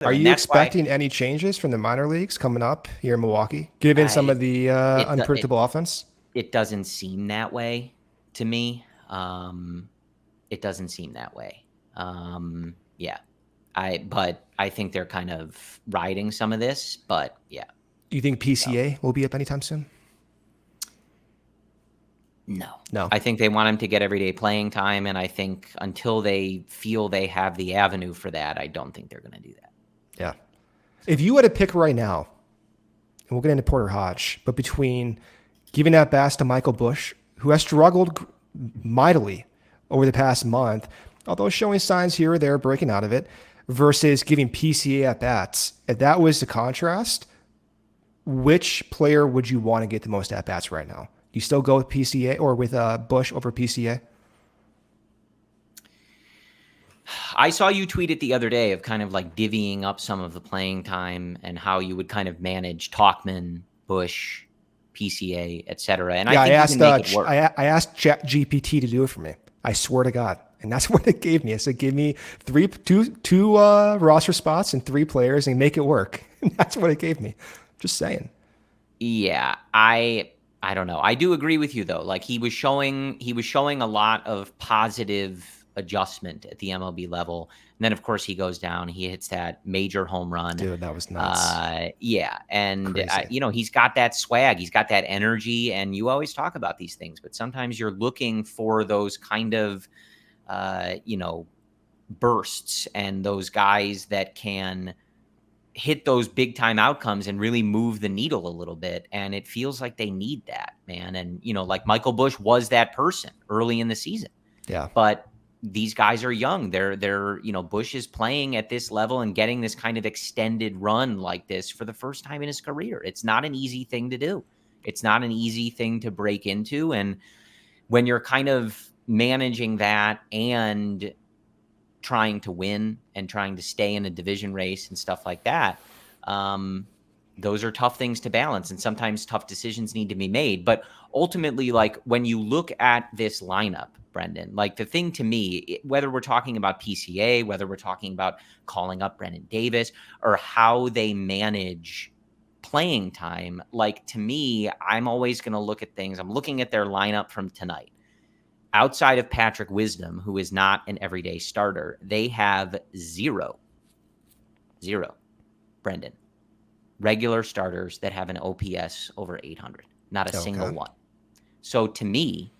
Are And you that's why expecting any changes from the minor leagues coming up here in Milwaukee, given some of the unpredictable offense? it doesn't seem that way to me. It doesn't seem that way. Yeah. But I think they're kind of riding some of this, but yeah. Do you think PCA will be up anytime soon? No. I think they want him to get everyday playing time, and I think until they feel they have the avenue for that, I don't think they're going to do that. Yeah. If you had to pick right now, and we'll get into Porter Hodge, but between giving that pass to Michael Busch, who has struggled mightily over the past month, although showing signs here or there breaking out of it, versus giving PCA at bats, if that was the contrast, which player would you want to get the most at bats right now? Do you still go with PCA or with Busch over PCA? I saw you tweet it the other day of kind of like divvying up some of the playing time and how you would kind of manage Tauchman, Busch, PCA, etc. And yeah, I think I asked, you can make it work. I asked ChatGPT to do it for me. I swear to God. And that's what it gave me. It said, give me two roster spots and 3 players and make it work. And that's what it gave me. Just saying. Yeah, I don't know. I do agree with you though. Like he was showing a lot of positive adjustment at the MLB level. And then of course he goes down, he hits that major home run. Dude, that was nuts. Yeah. And he's got that swag, he's got that energy, and you always talk about these things, but sometimes you're looking for those kind of, bursts and those guys that can hit those big time outcomes and really move the needle a little bit. And it feels like they need that, man. And, like Michael Busch was that person early in the season. Yeah. But these guys are young. They're Busch is playing at this level and getting this kind of extended run like this for the first time in his career. It's not an easy thing to do. It's not an easy thing to break into. And when you're kind of managing that and trying to win and trying to stay in a division race and stuff like that, those are tough things to balance, and sometimes tough decisions need to be made. But ultimately, like when you look at this lineup, Brendan, like the thing to me, whether we're talking about PCA, whether we're talking about calling up Brendan Davis, or how they manage playing time, like to me, I'm always going to look at things. I'm looking at their lineup from tonight. Outside of Patrick Wisdom, who is not an everyday starter, they have zero, Brendan, regular starters that have an OPS over 800. Not a single one. So to me,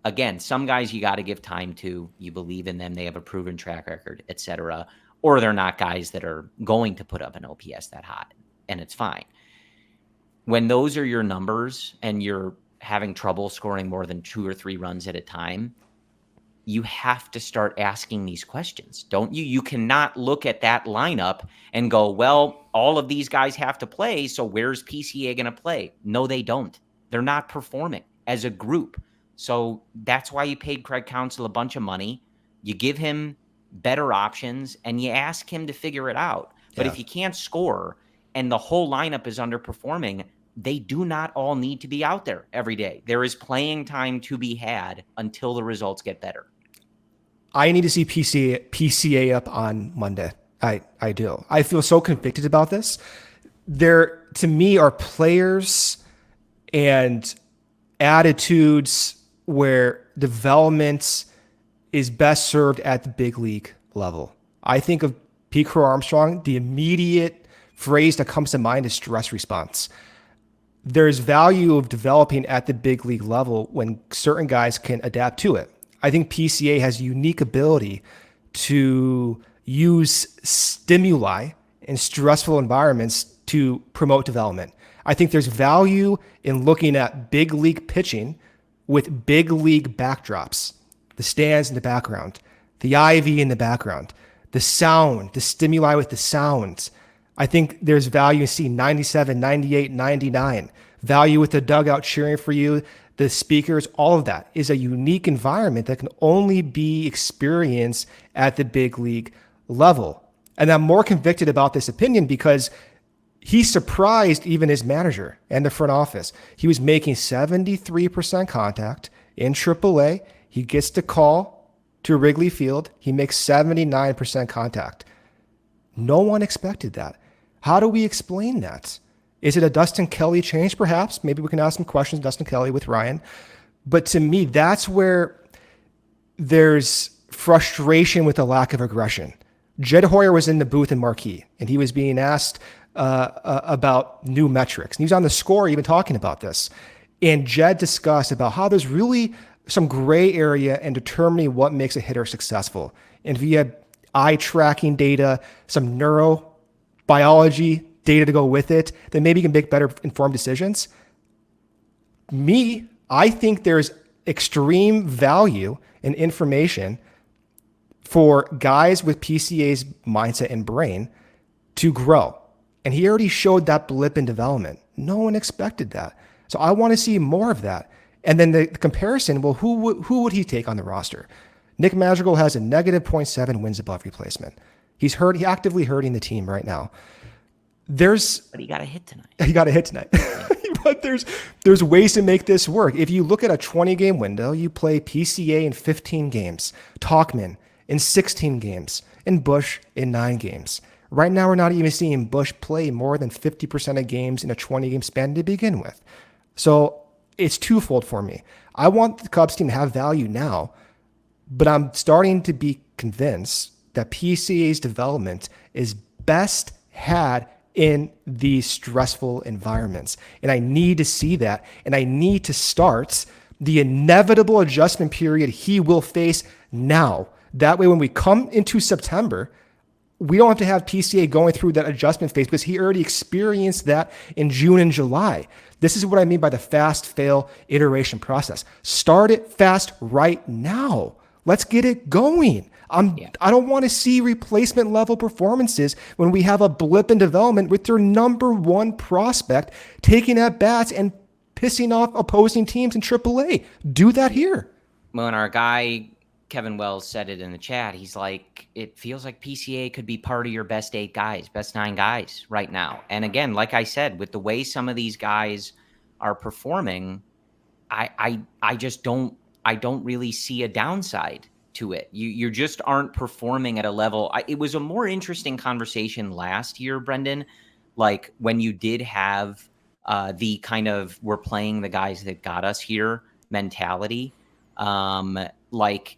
again, some guys you got to give time to. You believe in them. They have a proven track record, etc. Or they're not guys that are going to put up an OPS that high, and it's fine. When those are your numbers and you're having trouble scoring more than 2 or 3 runs at a time, you have to start asking these questions, don't you? You cannot look at that lineup and go, well, all of these guys have to play, so where's PCA going to play? No, they don't. They're not performing as a group. So that's why you paid Craig Counsell a bunch of money. You give him better options, and you ask him to figure it out. But if you can't score and the whole lineup is underperforming, they do not all need to be out there every day. There is playing time to be had until the results get better. I need to see PCA up on Monday. I do. I feel so convicted about this. There, to me, are players and attitudes where development is best served at the big league level. I think of Pete Crow-Armstrong, the immediate phrase that comes to mind is stress response. There's value of developing at the big league level when certain guys can adapt to it. I think PCA has a unique ability to use stimuli in stressful environments to promote development. I think there's value in looking at big league pitching with big league backdrops, the stands in the background, the ivy in the background, the sound, the stimuli with the sounds. I think there's value in seeing 97, 98, 99, value with the dugout cheering for you, the speakers, all of that is a unique environment that can only be experienced at the big league level. And I'm more convicted about this opinion because he surprised even his manager and the front office. He was making 73% contact in AAA. He gets the call to Wrigley Field. He makes 79% contact. No one expected that. How do we explain that? Is it a Dustin Kelly change, perhaps? Maybe we can ask some questions, Dustin Kelly with Ryan. But to me, that's where there's frustration with the lack of aggression. Jed Hoyer was in the booth in Marquee, and he was being asked about new metrics. And he was on the score even talking about this. And Jed discussed about how there's really some gray area in determining what makes a hitter successful. And via eye tracking data, some neurobiology data to go with it, then maybe you can make better informed decisions. I think there's extreme value in information for guys with PCA's mindset and brain to grow. And he already showed that blip in development. No one expected that. So I want to see more of that. And then the comparison, well, who would he take on the roster? Nick Madrigal has a negative 0.7 wins above replacement. He's actively hurting the team right now. But he got a hit tonight. He got a hit tonight. But there's ways to make this work. If you look at a 20-game window, you play PCA in 15 games, Talkman in 16 games, and Bush in 9 games. Right now, we're not even seeing Bush play more than 50% of games in a 20-game span to begin with. So it's twofold for me. I want the Cubs team to have value now, but I'm starting to be convinced that PCA's development is best had in these stressful environments. And I need to see that. And I need to start the inevitable adjustment period he will face now. That way, when we come into September, we don't have to have PCA going through that adjustment phase because he already experienced that in June and July. This is what I mean by the fast fail iteration process. Start it fast right now. Let's get it going. I don't want to see replacement level performances when we have a blip in development with their number one prospect taking at bats and pissing off opposing teams in AAA. Do that here. When our guy Kevin Wells said it in the chat, he's like, it feels like PCA could be part of your best 8 guys, best 9 guys right now. And again, like I said, with the way some of these guys are performing, I don't really see a downside to it. You just aren't performing at a level. It was a more interesting conversation last year, Brendan, like when you did have the kind of we're playing the guys that got us here mentality. Like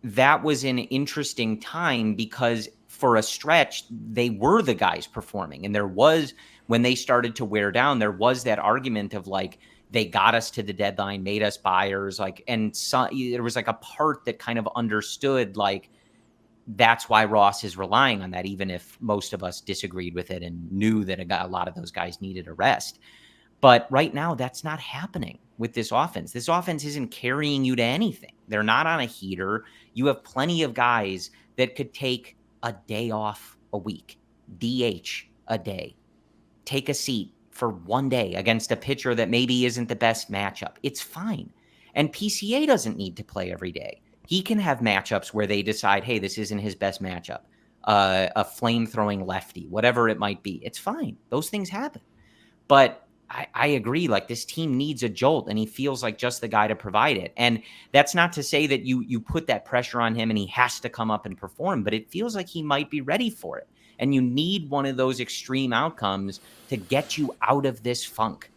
that was an interesting time because for a stretch, they were the guys performing. And there was, when they started to wear down, there was that argument of like, they got us to the deadline, made us buyers, like, and there was like a part that kind of understood, like, that's why Ross is relying on that, even if most of us disagreed with it and knew that a lot of those guys needed a rest. But right now, that's not happening with this offense. This offense isn't carrying you to anything. They're not on a heater. You have plenty of guys that could take a day off a week, DH a day, take a seat for one day against a pitcher that maybe isn't the best matchup. It's fine. And PCA doesn't need to play every day. He can have matchups where they decide, hey, this isn't his best matchup, a flame-throwing lefty, whatever it might be. It's fine. Those things happen. But I agree, like this team needs a jolt, and he feels like just the guy to provide it. And that's not to say that you put that pressure on him and he has to come up and perform, but it feels like he might be ready for it. And you need one of those extreme outcomes to get you out of this funk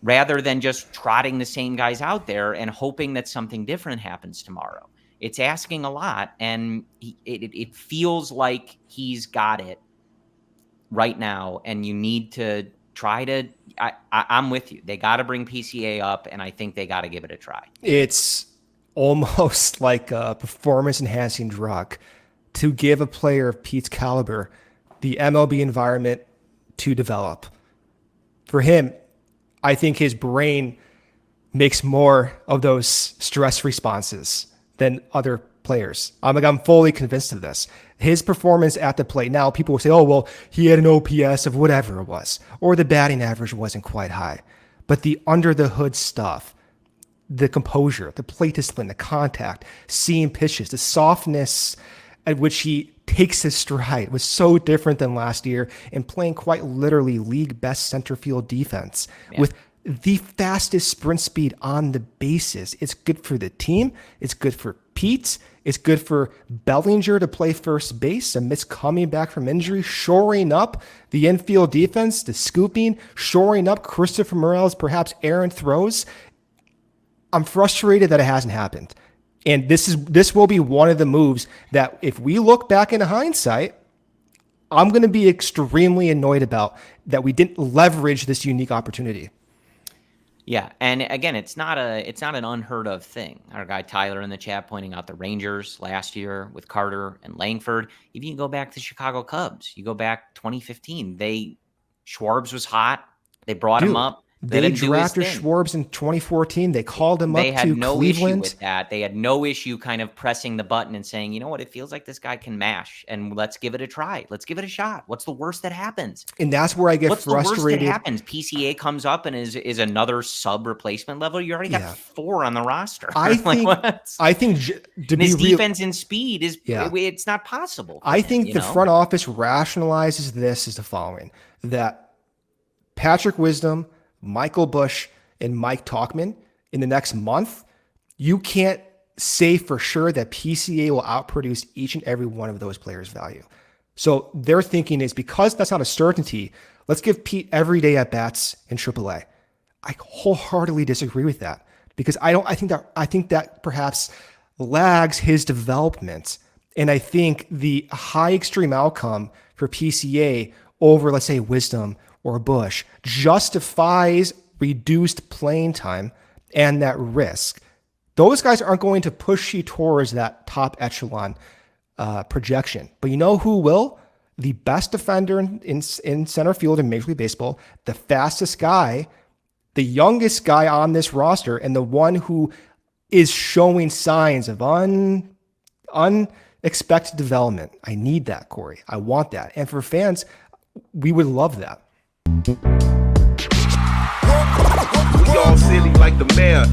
rather than just trotting the same guys out there and hoping that something different happens tomorrow. It's asking a lot, and it feels like he's got it right now, and you need to try to I'm with you. They got to bring PCA up, and I think they got to give it a try. It's almost like a performance-enhancing drug to give a player of Pete's caliber the MLB environment to develop. For him, I think his brain makes more of those stress responses than other players. I'm fully convinced of this. His performance at the plate. Now, people will say, oh, well, he had an OPS of whatever it was, or the batting average wasn't quite high. But the under-the-hood stuff, the composure, the plate discipline, the contact, seeing pitches, the softness at which he takes his stride was so different than last year, and playing quite literally league best center field defense with the fastest sprint speed on the bases. It's good for the team. It's good for Pete. It's good for Bellinger to play first base amidst coming back from injury, shoring up the infield defense, the scooping, shoring up Christopher Morel's perhaps errant throws. I'm frustrated that it hasn't happened. And this will be one of the moves that if we look back in hindsight, I'm going to be extremely annoyed about that we didn't leverage this unique opportunity. Yeah, and again, it's not an unheard of thing. Our guy Tyler in the chat pointing out the Rangers last year with Carter and Langford. Even you go back to Chicago Cubs, you go back 2015. Schwarbs was hot. They brought him up. They drafted Schwarbs in 2014. They called him up to Cleveland. They had no issue with that. They had no issue kind of pressing the button and saying, you know what, it feels like this guy can mash, and let's give it a try. Let's give it a shot. What's the worst that happens? And that's where I get frustrated. What's the worst that happens? PCA comes up and is another sub replacement level. You already got 4 on the roster. I think his defense and speed is it's not possible. I think the front office rationalizes this as the following: that Patrick Wisdom, Michael Busch, and Mike Tauchman in the next month, you can't say for sure that PCA will outproduce each and every one of those players' value. So their thinking is, because that's not a certainty, let's give Pete every day at bats in AAA. I wholeheartedly disagree with that, because I think that perhaps lags his development. And I think the high extreme outcome for PCA over, let's say, Wisdom or Bush justifies reduced playing time and that risk. Those guys aren't going to push you towards that top echelon projection. But you know who will? The best defender in center field in Major League Baseball, the fastest guy, the youngest guy on this roster, and the one who is showing signs of unexpected development. I need that, Corey. I want that. And for fans, we would love that. We all silly like the mayor.